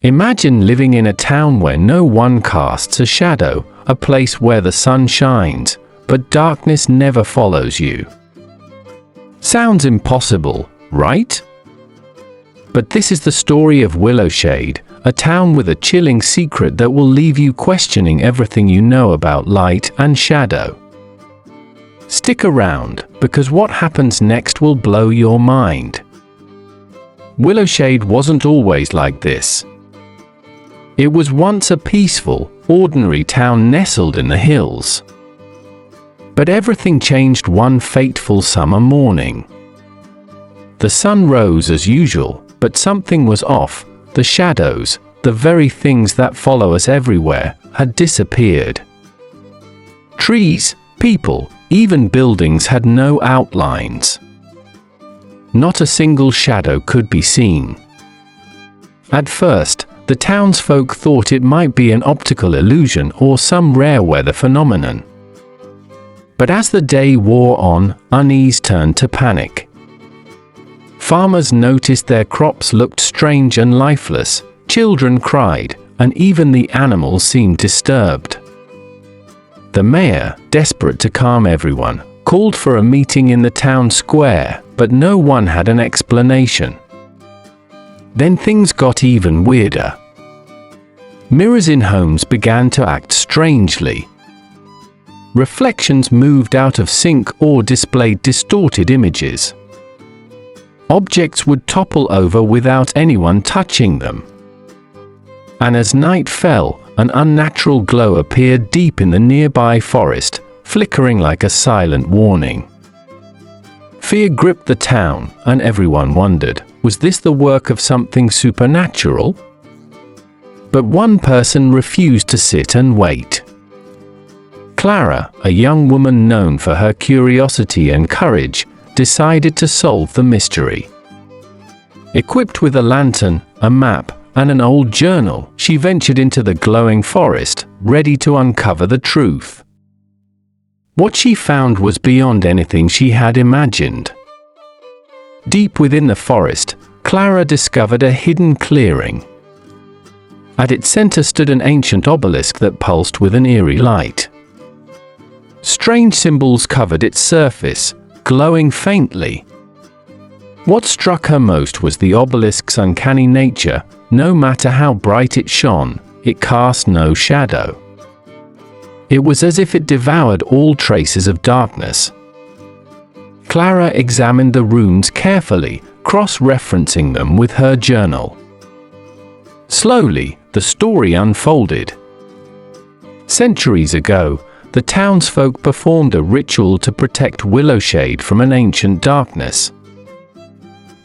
Imagine living in a town where no one casts a shadow, a place where the sun shines, but darkness never follows you. Sounds impossible, right? But this is the story of Willowshade, a town with a chilling secret that will leave you questioning everything you know about light and shadow. Stick around, because what happens next will blow your mind. Willowshade wasn't always like this. It was once a peaceful, ordinary town nestled in the hills. But everything changed one fateful summer morning. The sun rose as usual, but something was off. The shadows, the very things that follow us everywhere, had disappeared. Trees, people, even buildings had no outlines. Not a single shadow could be seen. At first, the townsfolk thought it might be an optical illusion or some rare weather phenomenon. But as the day wore on, unease turned to panic. Farmers noticed their crops looked strange and lifeless, children cried, and even the animals seemed disturbed. The mayor, desperate to calm everyone, called for a meeting in the town square, but no one had an explanation. Then things got even weirder. Mirrors in homes began to act strangely. Reflections moved out of sync or displayed distorted images. Objects would topple over without anyone touching them. And as night fell, an unnatural glow appeared deep in the nearby forest, flickering like a silent warning. Fear gripped the town, and everyone wondered, was this the work of something supernatural? But one person refused to sit and wait. Clara, a young woman known for her curiosity and courage, decided to solve the mystery. Equipped with a lantern, a map, and an old journal, she ventured into the glowing forest, ready to uncover the truth. What she found was beyond anything she had imagined. Deep within the forest, Clara discovered a hidden clearing. At its center stood an ancient obelisk that pulsed with an eerie light. Strange symbols covered its surface, glowing faintly. What struck her most was the obelisk's uncanny nature. No matter how bright it shone, it cast no shadow. It was as if it devoured all traces of darkness. Clara examined the runes carefully, cross-referencing them with her journal. Slowly, the story unfolded. Centuries ago, the townsfolk performed a ritual to protect Willowshade from an ancient darkness.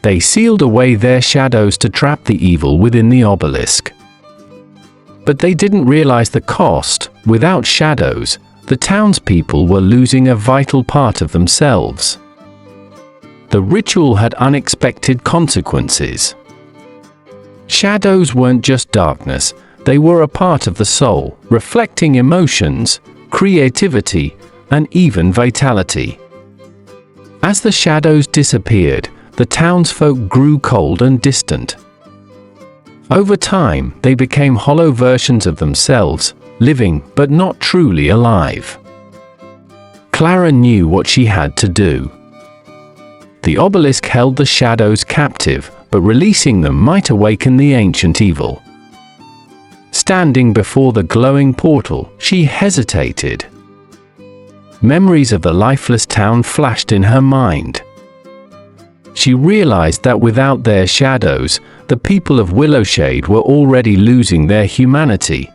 They sealed away their shadows to trap the evil within the obelisk. But they didn't realize the cost. Without shadows, the townspeople were losing a vital part of themselves. The ritual had unexpected consequences. Shadows weren't just darkness, they were a part of the soul, reflecting emotions, creativity, and even vitality. As the shadows disappeared, the townsfolk grew cold and distant. Over time, they became hollow versions of themselves, living but not truly alive. Clara knew what she had to do. The obelisk held the shadows captive, but releasing them might awaken the ancient evil. Standing before the glowing portal, she hesitated. Memories of the lifeless town flashed in her mind. She realized that without their shadows, the people of Willowshade were already losing their humanity.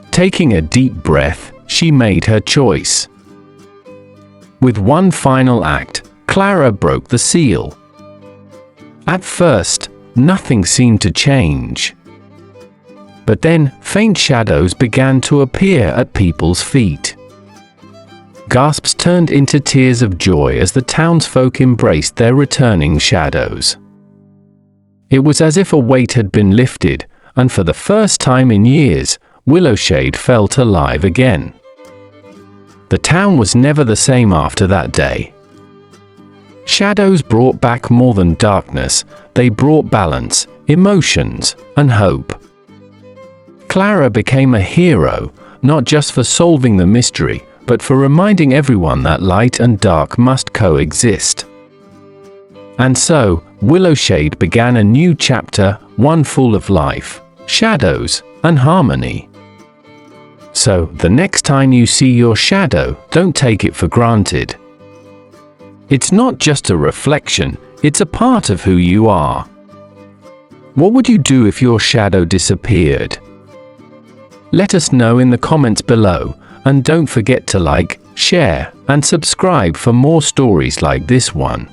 Taking a deep breath, she made her choice. With one final act, Clara broke the seal. At first, nothing seemed to change. But then, faint shadows began to appear at people's feet. Gasps turned into tears of joy as the townsfolk embraced their returning shadows. It was as if a weight had been lifted, and for the first time in years, Willowshade felt alive again. The town was never the same after that day. Shadows brought back more than darkness, they brought balance, emotions, and hope. Clara became a hero, not just for solving the mystery, but for reminding everyone that light and dark must coexist. And so, Willowshade began a new chapter, one full of life, shadows, and harmony. So, the next time you see your shadow, don't take it for granted. It's not just a reflection, it's a part of who you are. What would you do if your shadow disappeared? Let us know in the comments below, and don't forget to like, share, and subscribe for more stories like this one.